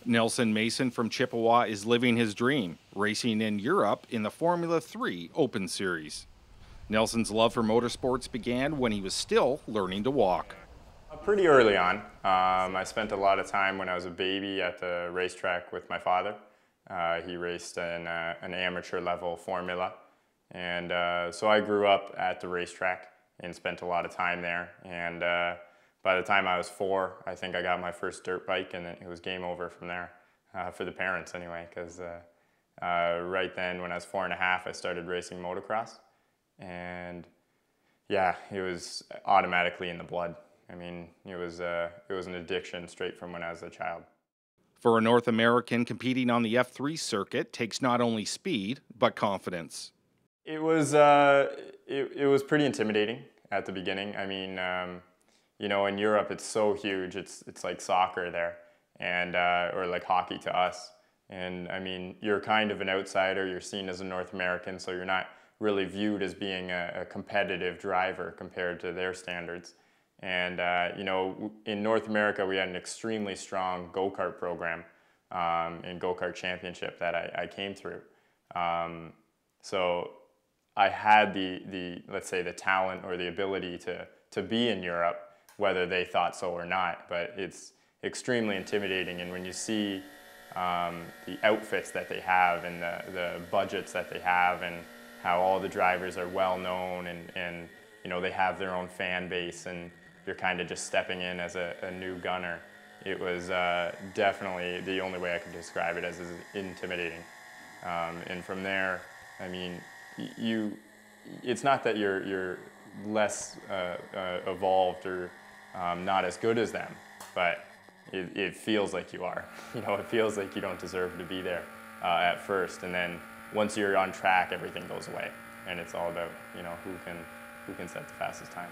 Nelson Mason from Chippawa is living his dream, racing in Europe in the Formula 3 Open Series. Nelson's love for motorsports began when he was still learning to walk. Pretty early on. I spent a lot of time when I was a baby at the racetrack with my father. He raced in an amateur level formula. And so I grew up at the racetrack and spent a lot of time there. And by the time I was 4, I think I got my first dirt bike, and it was game over from there, for the parents anyway, because right then when I was 4.5, I started racing motocross. And yeah, it was automatically in the blood. I mean, it was an addiction straight from when I was a child. For a North American, competing on the F3 circuit takes not only speed, but confidence. It was pretty intimidating at the beginning. I mean, you know, in Europe it's so huge. It's like soccer there, and or like hockey to us. And I mean, you're kind of an outsider. You're seen as a North American, so you're not really viewed as being a competitive driver compared to their standards. And you know, in North America, we had an extremely strong go-kart program in go-kart championship that I came through. So I had the let's say the talent or the ability to be in Europe, whether they thought so or not. But it's extremely intimidating, and when you see the outfits that they have and the budgets that they have, and how all the drivers are well known, and you know, they have their own fan base, and you're kind of just stepping in as a new gunner. It was definitely the only way I could describe it, as is intimidating. And from there, I mean, it's not that you're less evolved or not as good as them, but it feels like you are. You know, it feels like you don't deserve to be there at first, and then once you're on track, everything goes away, and it's all about, you know, who can set the fastest time.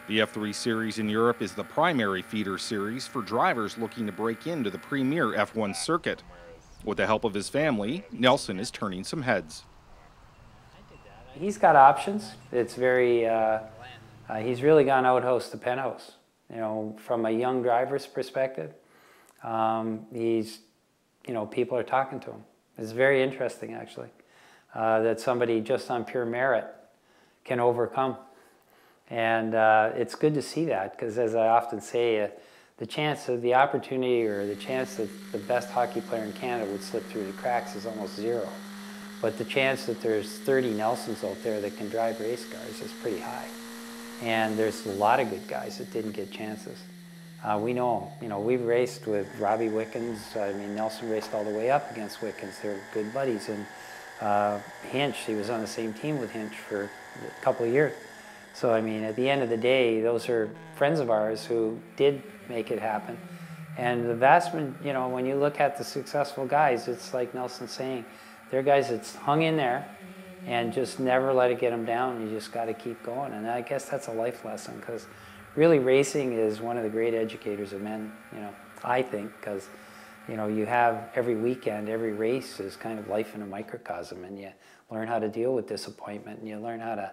The F3 Series in Europe is the primary feeder series for drivers looking to break into the premier F1 circuit. With the help of his family, Nelson is turning some heads. He's got options. It's very, he's really gone outhouse to penthouse. You know, from a young driver's perspective, he's, you know, people are talking to him. It's very interesting, actually, that somebody just on pure merit can overcome. And it's good to see that, because as I often say, the chance of the opportunity, or the chance that the best hockey player in Canada would slip through the cracks, is almost zero. But the chance that there's 30 Nelsons out there that can drive race cars is pretty high. And there's a lot of good guys that didn't get chances. We know them. You know, we've raced with Robbie Wickens. I mean, Nelson raced all the way up against Wickens. They're good buddies. And Hinch, he was on the same team with Hinch for a couple of years. So, I mean, at the end of the day, those are friends of ours who did make it happen. And the vast, you know, when you look at the successful guys, it's like Nelson's saying, they're guys that's hung in there and just never let it get them down. You just got to keep going. And I guess that's a life lesson, because really racing is one of the great educators of men, you know, I think, because, you know, you have every weekend, every race is kind of life in a microcosm, and you learn how to deal with disappointment, and you learn how to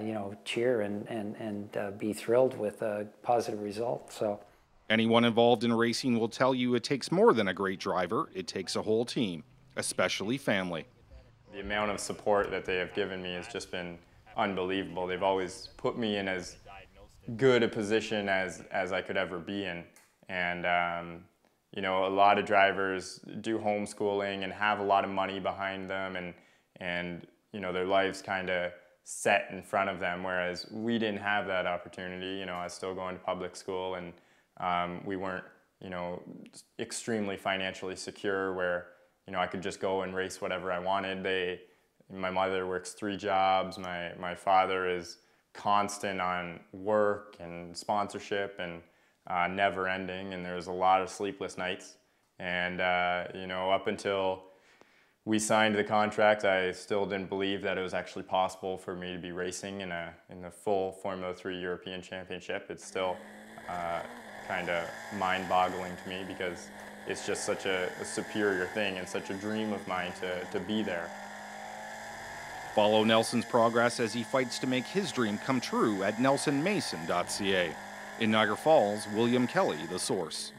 you know, cheer and be thrilled with a positive result. So, anyone involved in racing will tell you it takes more than a great driver. It takes a whole team, especially family. The amount of support that they have given me has just been unbelievable. They've always put me in as good a position as I could ever be in. And you know, a lot of drivers do homeschooling and have a lot of money behind them, and you know, their lives kind of set in front of them, whereas we didn't have that opportunity. You know, I was still going to public school, and we weren't, you know, extremely financially secure where, you know, I could just go and race whatever I wanted. My mother works 3 jobs. My father is constant on work and sponsorship, and never ending, and there was a lot of sleepless nights. And you know, up until we signed the contract, I still didn't believe that it was actually possible for me to be racing in the full Formula 3 European Championship. It's still kind of mind-boggling to me, because it's just such a superior thing and such a dream of mine to be there. Follow Nelson's progress as he fights to make his dream come true at nelsonmason.ca. In Niagara Falls, William Kelly, The Source.